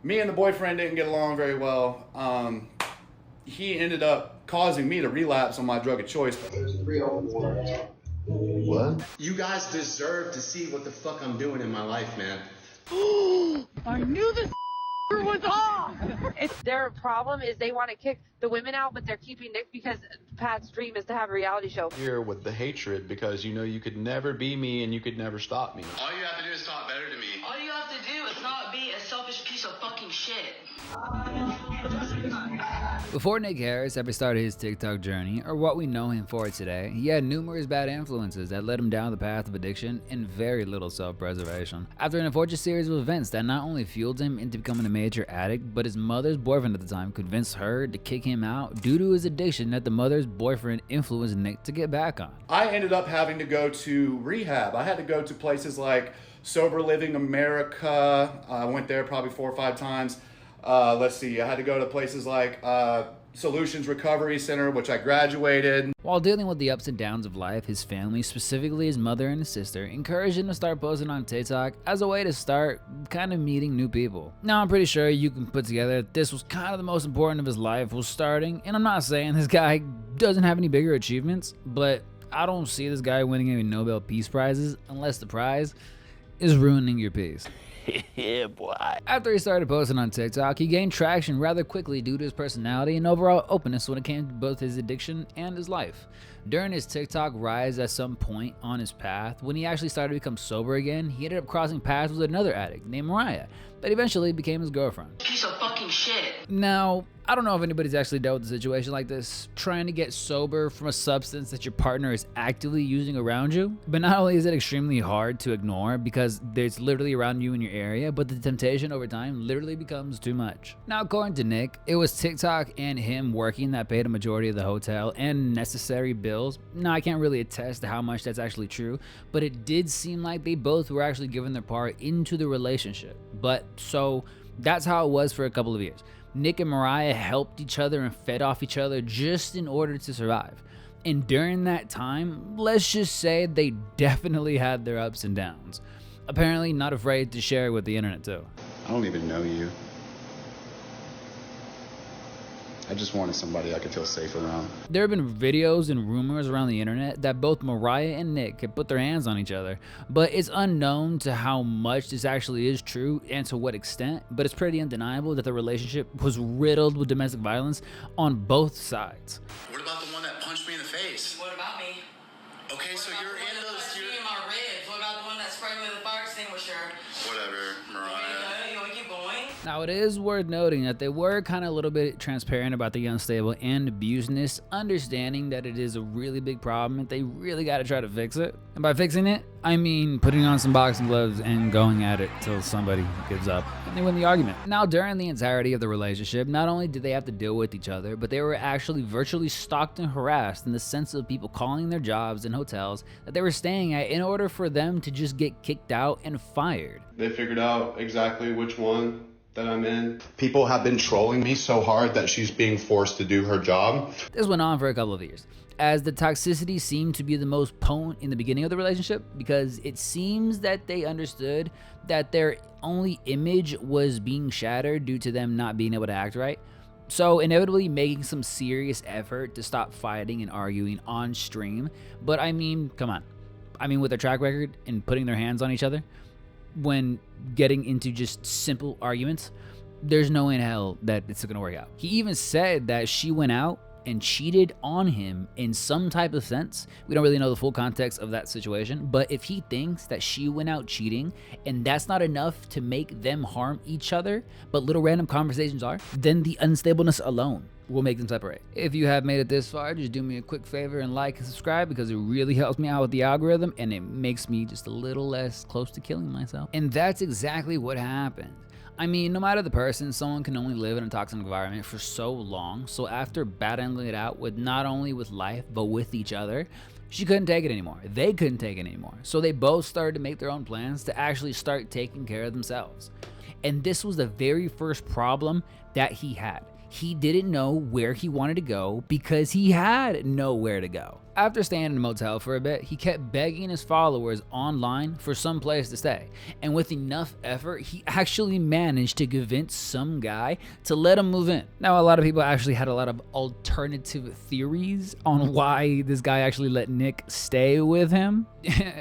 Me and the boyfriend didn't get along very well. He ended up causing me to relapse on my drug of choice. What? You guys deserve to see what the fuck I'm doing in my life, man. I knew this was off! Their problem is they want to kick the women out, but they're keeping Nick because Pat's dream is to have a reality show. Here with the hatred because you know you could never be me and you could never stop me. All you have to do is talk better to me. All you have to do is not be a selfish piece of fucking shit. Before Nick Harris ever started his TikTok journey, or what we know him for today, he had numerous bad influences that led him down the path of addiction and very little self-preservation. After an unfortunate series of events that not only fueled him into becoming a major addict, but his mother's boyfriend at the time convinced her to kick him out due to his addiction that the mother's boyfriend influenced Nick to get back on. I ended up having to go to rehab. I had to go to places like Sober Living America. I went there probably 4 or 5 times. Let's see, I had to go to places like Solutions Recovery Center, which I graduated. While dealing with the ups and downs of life, his family, specifically his mother and his sister, encouraged him to start posting on TikTok as a way to start kind of meeting new people. Now, I'm pretty sure you can put together that this was kind of the most important of his life was starting, and I'm not saying this guy doesn't have any bigger achievements, but I don't see this guy winning any Nobel Peace Prizes unless the prize is ruining your peace. Yeah, boy. After he started posting on TikTok, he gained traction rather quickly due to his personality and overall openness when it came to both his addiction and his life. During his TikTok rise at some point on his path, when he actually started to become sober again, he ended up crossing paths with another addict named Mariah that eventually became his girlfriend. Piece of fucking shit. Now, I don't know if anybody's actually dealt with a situation like this, trying to get sober from a substance that your partner is actively using around you. But not only is it extremely hard to ignore because it's literally around you in your area, but the temptation over time literally becomes too much. Now, according to Nick, it was TikTok and him working that paid a majority of the hotel and necessary bills. Now, I can't really attest to how much that's actually true, but it did seem like they both were actually giving their part into the relationship. But so that's how it was for a couple of years. Nick and Mariah helped each other and fed off each other just in order to survive. And during that time, let's just say they definitely had their ups and downs. Apparently not afraid to share it with the internet too. I don't even know you. I just wanted somebody I could feel safe around. There have been videos and rumors around the internet that both Mariah and Nick had put their hands on each other, but it's unknown to how much this actually is true and to what extent, but it's pretty undeniable that the relationship was riddled with domestic violence on both sides. What about the one that punched me in the face? What about me? Okay, so you're in those... You're in my ribs. What about the one that sprayed me with a fire extinguisher? Whatever, Mariah. You want me to keep going? Now, it is worth noting that they were kind of a little bit transparent about the unstable and abusedness, understanding that it is a really big problem and they really got to try to fix it. And by fixing it, I mean putting on some boxing gloves and going at it till somebody gives up and they win the argument. Now, during the entirety of the relationship, not only did they have to deal with each other, but they were actually virtually stalked and harassed in the sense of people calling their jobs in hotels that they were staying at in order for them to just get kicked out and fired. They figured out exactly which one that I'm in. People have been trolling me so hard that she's being forced to do her job. This went on for a couple of years, as the toxicity seemed to be the most potent in the beginning of the relationship, because it seems that they understood that their only image was being shattered due to them not being able to act right. So inevitably making some serious effort to stop fighting and arguing on stream. But I mean, come on. I mean, with their track record and putting their hands on each other, when getting into just simple arguments, there's no way in hell that it's gonna work out. He even said that she went out and cheated on him in some type of sense. We don't really know the full context of that situation, but if he thinks that she went out cheating and that's not enough to make them harm each other, but little random conversations are, then the unstableness alone will make them separate. If you have made it this far, just do me a quick favor and like and subscribe, because it really helps me out with the algorithm and it makes me just a little less close to killing myself. And that's exactly what happened. I mean, no matter the person, someone can only live in a toxic environment for so long. So after battling it out with not only with life, but with each other, she couldn't take it anymore. They couldn't take it anymore. So they both started to make their own plans to actually start taking care of themselves. And this was the very first problem that he had. He didn't know where he wanted to go because he had nowhere to go. after staying in a motel for a bit, he kept begging his followers online for some place to stay. And with enough effort, he actually managed to convince some guy to let him move in. Now, a lot of people actually had a lot of alternative theories on why this guy actually let Nick stay with him.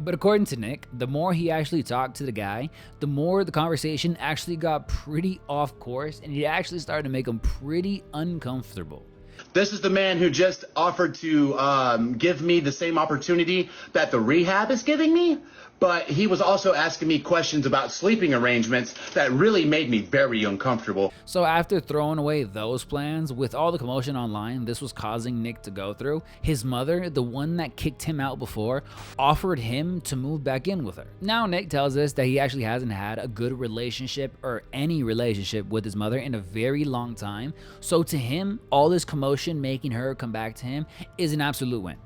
But according to Nick, the more he actually talked to the guy, the more the conversation actually got pretty off course, and it actually started to make him pretty uncomfortable. This is the man who just offered to give me the same opportunity that the rehab is giving me, but he was also asking me questions about sleeping arrangements that really made me very uncomfortable. So after throwing away those plans, with all the commotion online this was causing Nick to go through, his mother, the one that kicked him out before, offered him to move back in with her. Now Nick tells us that he actually hasn't had a good relationship or any relationship with his mother in a very long time, so to him, all this commotion making her come back to him is an absolute win.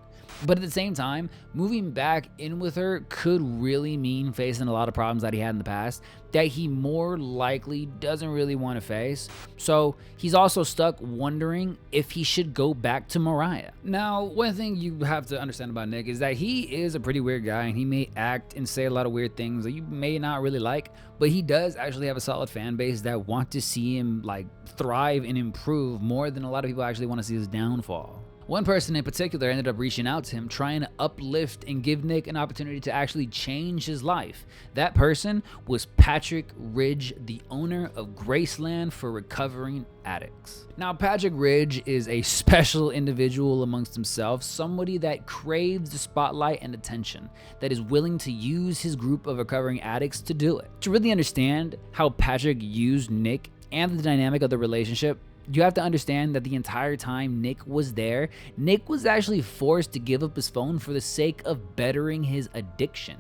But at the same time, moving back in with her could really mean facing a lot of problems that he had in the past that he more likely doesn't really want to face. So he's also stuck wondering if he should go back to Mariah. Now, one thing you have to understand about Nick is that he is a pretty weird guy, and he may act and say a lot of weird things that you may not really like, but he does actually have a solid fan base that want to see him like thrive and improve more than a lot of people actually want to see his downfall. One person in particular ended up reaching out to him, trying to uplift and give Nick an opportunity to actually change his life. That person was Patrick Ridge, the owner of Graceand for recovering addicts. Now, Patrick Ridge is a special individual amongst himself, somebody that craves the spotlight and attention, that is willing to use his group of recovering addicts to do it. To really understand how Patrick used Nick and the dynamic of the relationship, you have to understand that the entire time Nick was there, Nick was actually forced to give up his phone for the sake of bettering his addiction.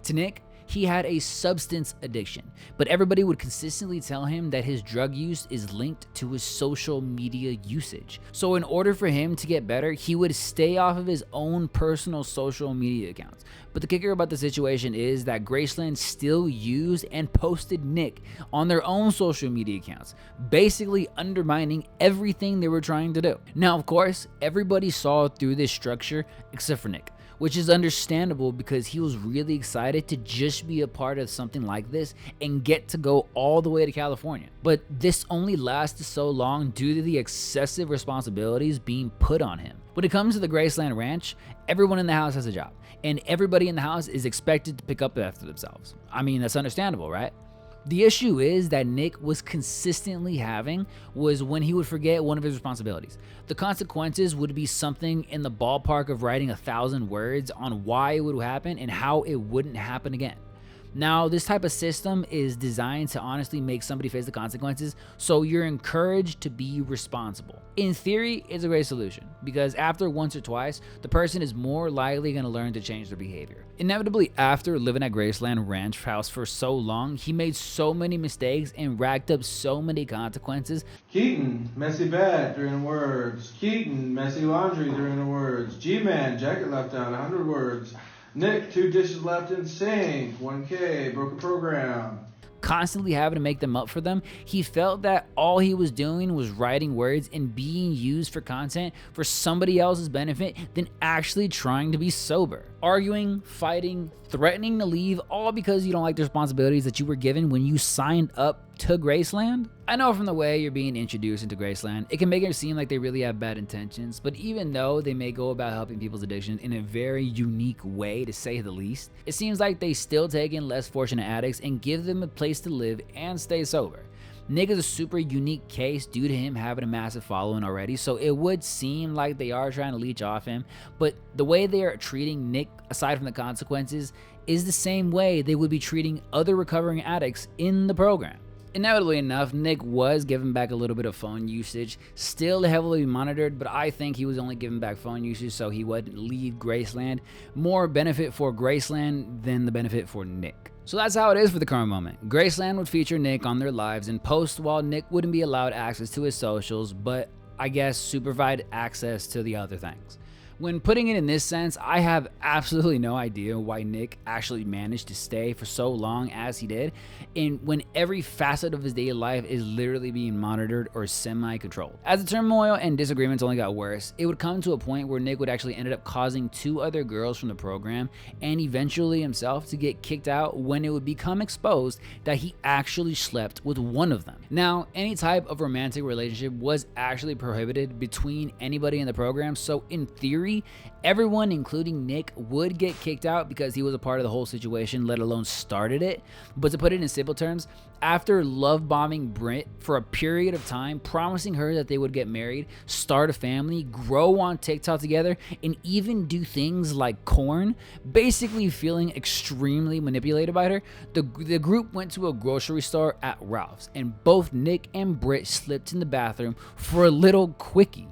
To Nick, he had a substance addiction, but everybody would consistently tell him that his drug use is linked to his social media usage. So in order for him to get better, he would stay off of his own personal social media accounts. But the kicker about the situation is that Graceand still used and posted Nick on their own social media accounts, basically undermining everything they were trying to do. Now, of course, everybody saw through this structure except for Nick, which is understandable because he was really excited to just be a part of something like this and get to go all the way to California. But this only lasted so long due to the excessive responsibilities being put on him. When it comes to the Graceand Ranch, everyone in the house has a job, and everybody in the house is expected to pick up after themselves. I mean, that's understandable, right? The issue is that Nick was consistently having was when he would forget one of his responsibilities. The consequences would be something in the ballpark of writing 1,000 words on why it would happen and how it wouldn't happen again. Now, this type of system is designed to honestly make somebody face the consequences, so you're encouraged to be responsible. In theory, it's a great solution, because after once or twice, the person is more likely going to learn to change their behavior. Inevitably, after living at Graceand Ranch House for so long, he made so many mistakes and racked up so many consequences. Keaton, messy bed, 300 words. Keaton, messy laundry, 300 words. G-Man, jacket left on, 100 words. Nick, 2 dishes left in sink, 1K, broke a program. Constantly having to make them up for them, he felt that all he was doing was writing words and being used for content for somebody else's benefit than actually trying to be sober. Arguing, fighting, threatening to leave, all because you don't like the responsibilities that you were given when you signed up to Graceand? I know from the way you're being introduced into Graceand, it can make it seem like they really have bad intentions, but even though they may go about helping people's addictions in a very unique way, to say the least, it seems like they still take in less fortunate addicts and give them a place to live and stay sober. Nick is a super unique case due to him having a massive following already, so it would seem like they are trying to leech off him, but the way they are treating Nick, aside from the consequences, is the same way they would be treating other recovering addicts in the program. Inevitably enough, Nick was given back a little bit of phone usage, still heavily monitored, but I think he was only given back phone usage so he wouldn't leave Graceand. More benefit for Graceand than the benefit for Nick. So that's how it is for the current moment. Graceand would feature Nick on their lives and post while Nick wouldn't be allowed access to his socials, but I guess supervised access to the other things. When putting it in this sense, I have absolutely no idea why Nick actually managed to stay for so long as he did, and when every facet of his daily life is literally being monitored or semi-controlled. As the turmoil and disagreements only got worse, it would come to a point where Nick would actually end up causing 2 other girls from the program and eventually himself to get kicked out when it would become exposed that he actually slept with one of them. Now, any type of romantic relationship was actually prohibited between anybody in the program, so in theory, everyone, including Nick, would get kicked out because he was a part of the whole situation, let alone started it. But to put it in simple terms, after love bombing Britt for a period of time, promising her that they would get married, start a family, grow on TikTok together, and even do things like corn, basically feeling extremely manipulated by her, the group went to a grocery store at Ralph's, and both Nick and Britt slipped in the bathroom for a little quickie.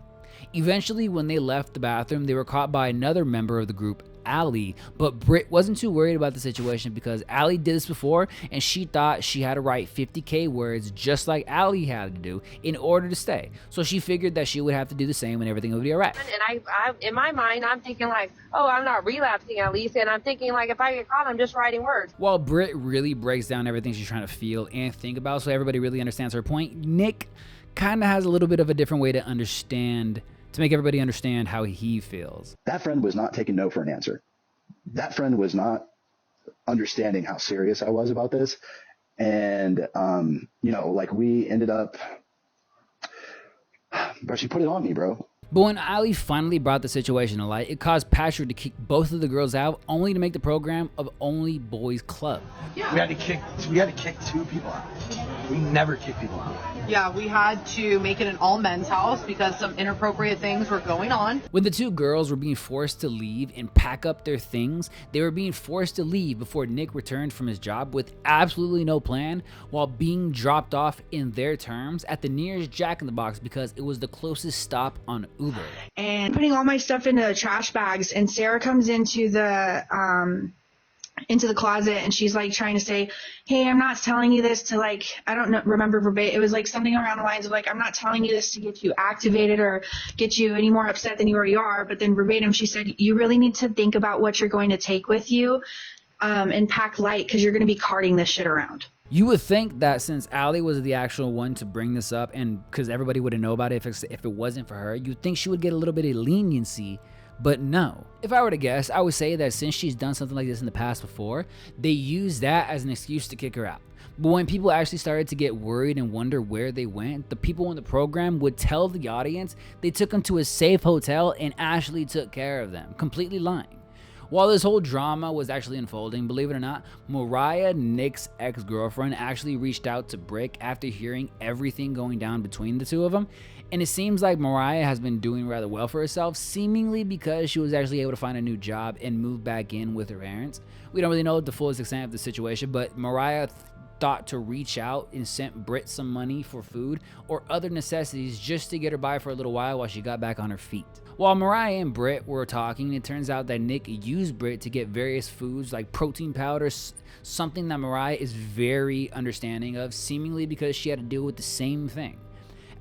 Eventually, when they left the bathroom, they were caught by another member of the group, Allie, but Britt wasn't too worried about the situation because Allie did this before and she thought she had to write 50K words just like Allie had to do in order to stay. So she figured that she would have to do the same and everything would be alright. And I, in my mind, I'm thinking like, oh, I'm not relapsing at least, and I'm thinking like, if I get caught, I'm just writing words. While Britt really breaks down everything she's trying to feel and think about so everybody really understands her point, Nick kind of has a little bit of a different way to make everybody understand how he feels. That friend was not taking no for an answer. That friend was not understanding how serious I was about this. And, like we ended up, bro, she put it on me, bro. But when Ali finally brought the situation to light, it caused Patrick to kick both of the girls out, only to make the program of only boys club. Yeah. We had to kick 2 people out. We never kick people out. Yeah, we had to make it an all men's house because some inappropriate things were going on. When the 2 girls were being forced to leave and pack up their things, they were being forced to leave before Nick returned from his job with absolutely no plan, while being dropped off in their terms at the nearest Jack in the Box because it was the closest stop on Uber. And putting all my stuff into trash bags, and Sarah comes into the closet and she's like trying to say, hey, I'm not telling you this to like, I don't know, remember verbatim. It was like something around the lines of like, I'm not telling you this to get you activated or get you any more upset than you already are. But then verbatim, she said, you really need to think about what you're going to take with you and pack light because you're going to be carting this shit around. You would think that since Allie was the actual one to bring this up and because everybody wouldn't know about it if it wasn't for her, you'd think she would get a little bit of leniency. But no. If I were to guess, I would say that since she's done something like this in the past before, they used that as an excuse to kick her out. But when people actually started to get worried and wonder where they went, the people in the program would tell the audience they took them to a safe hotel and Ashley took care of them, completely lying. While this whole drama was actually unfolding, believe it or not, Mariah, Nick's ex-girlfriend, actually reached out to Brick after hearing everything going down between the 2 of them. And it seems like Mariah has been doing rather well for herself, seemingly because she was actually able to find a new job and move back in with her parents. We don't really know the fullest extent of the situation, but Mariah thought to reach out and sent Britt some money for food or other necessities just to get her by for a little while she got back on her feet. While Mariah and Britt were talking, it turns out that Nick used Britt to get various foods like protein powders, something that Mariah is very understanding of, seemingly because she had to deal with the same thing.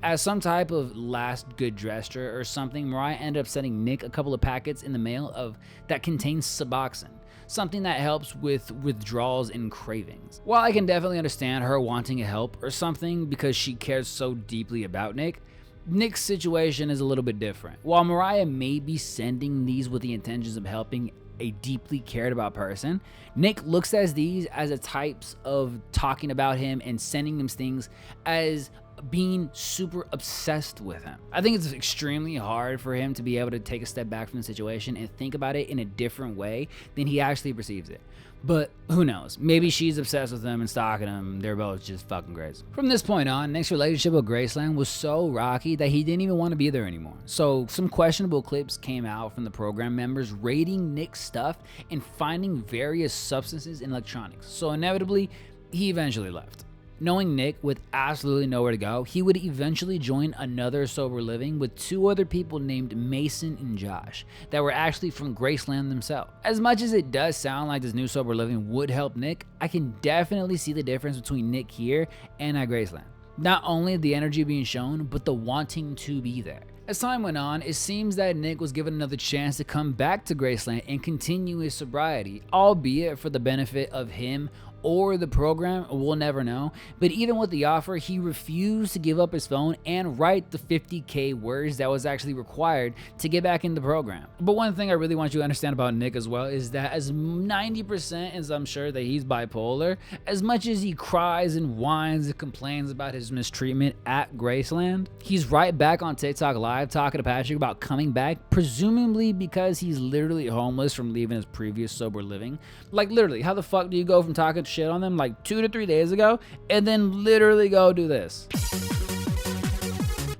As some type of last good gesture or something, Mariah ended up sending Nick a couple of packets in the mail that contains Suboxone, something that helps with withdrawals and cravings. While I can definitely understand her wanting help or something because she cares so deeply about Nick's situation is a little bit different. While Mariah may be sending these with the intentions of helping a deeply cared about person, Nick looks at these as a types of talking about him and sending them things as being super obsessed with him. I think it's extremely hard for him to be able to take a step back from the situation and think about it in a different way than he actually perceives it. But who knows? Maybe she's obsessed with him and stalking him. They're both just fucking crazy. From this point on, Nick's relationship with Graceand was so rocky that he didn't even want to be there anymore. So some questionable clips came out from the program members raiding Nick's stuff and finding various substances and electronics. So inevitably, he eventually left. Knowing Nick with absolutely nowhere to go, he would eventually join another sober living with 2 other people named Mason and Josh that were actually from Graceland themselves. As much as it does sound like this new sober living would help Nick, I can definitely see the difference between Nick here and at Graceland. Not only the energy being shown, but the wanting to be there. As time went on, it seems that Nick was given another chance to come back to Graceland and continue his sobriety, albeit for the benefit of him or the program, we'll never know. But even with the offer, he refused to give up his phone and write the 50K words that was actually required to get back in the program. But one thing I really want you to understand about Nick as well is that as 90% as I'm sure that he's bipolar, as much as he cries and whines and complains about his mistreatment at Graceland, he's right back on TikTok live talking to Patrick about coming back, presumably because he's literally homeless from leaving his previous sober living. Like literally, how the fuck do you go from talking shit on them like 2 to 3 days ago and then literally go do this?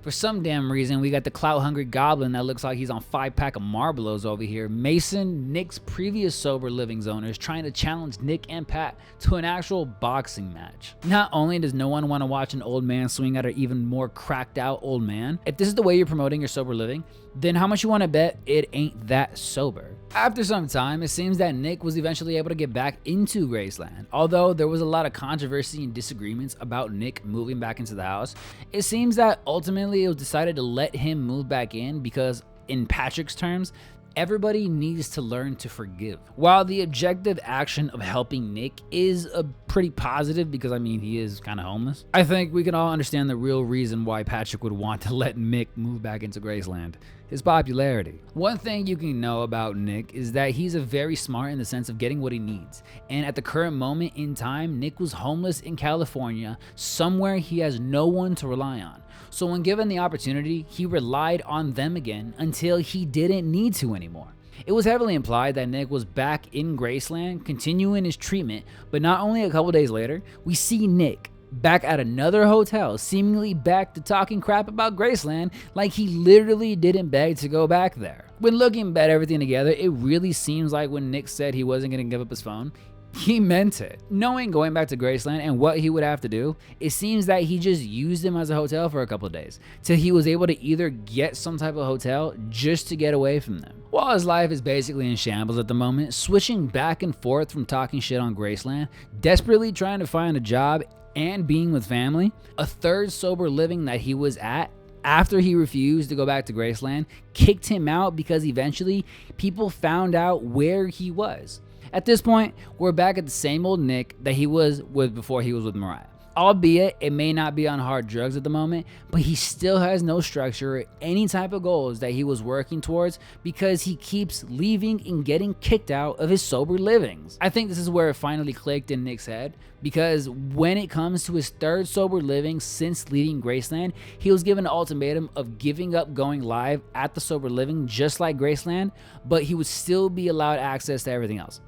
For some damn reason, we got the clout-hungry goblin that looks like he's on 5-pack of Marlboros over here. Mason, Nick's previous sober living's owner, is trying to challenge Nick and Pat to an actual boxing match. Not only does no one want to watch an old man swing at an even more cracked out old man, if this is the way you're promoting your sober living, then how much you want to bet it ain't that sober? After some time, it seems that Nick was eventually able to get back into Graceland. Although there was a lot of controversy and disagreements about Nick moving back into the house, it seems that ultimately it was decided to let him move back in because, in Patrick's terms, everybody needs to learn to forgive. While the objective action of helping Nick is a pretty positive because, I mean, he is kind of homeless, I think we can all understand the real reason why Patrick would want to let Nick move back into Graceland. His popularity. One thing you can know about Nick is that he's a very smart in the sense of getting what he needs. And at the current moment in time, Nick was homeless in California, somewhere he has no one to rely on. So when given the opportunity, he relied on them again until he didn't need to anymore. It was heavily implied that Nick was back in Graceland, continuing his treatment, but not only a couple days later, we see Nick back at another hotel, seemingly back to talking crap about Graceland like he literally didn't beg to go back there. When looking at everything together, it really seems like when Nick said he wasn't going to give up his phone, he meant it. Knowing going back to Graceland and what he would have to do, it seems that he just used him as a hotel for a couple of days till he was able to either get some type of hotel just to get away from them. While his life is basically in shambles at the moment, switching back and forth from talking shit on Graceland, desperately trying to find a job, and being with family, a third sober living that he was at after he refused to go back to Graceland kicked him out because eventually people found out where he was. At this point, we're back at the same old Nick that he was with before he was with Mariah. Albeit, it may not be on hard drugs at the moment, but he still has no structure or any type of goals that he was working towards because he keeps leaving and getting kicked out of his sober livings. I think this is where it finally clicked in Nick's head, because when it comes to his third sober living since leaving Graceland, he was given an ultimatum of giving up going live at the sober living just like Graceland, but he would still be allowed access to everything else.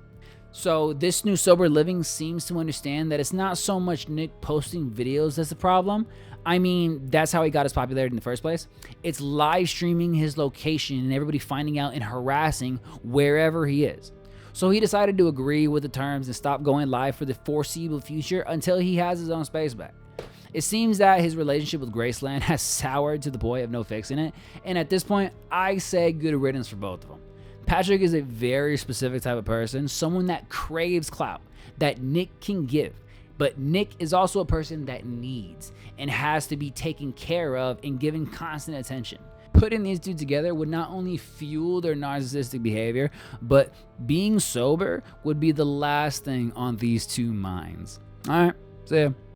So this new sober living seems to understand that it's not so much Nick posting videos that's the problem. I mean, that's how he got his popularity in the first place. It's live streaming his location and everybody finding out and harassing wherever he is. So he decided to agree with the terms and stop going live for the foreseeable future until he has his own space back. It seems that his relationship with Graceland has soured to the point of no fixing it. And at this point, I say good riddance for both of them. Patrick is a very specific type of person, someone that craves clout, that Nick can give. But Nick is also a person that needs and has to be taken care of and given constant attention. Putting these two together would not only fuel their narcissistic behavior, but being sober would be the last thing on these two minds. All right, see ya.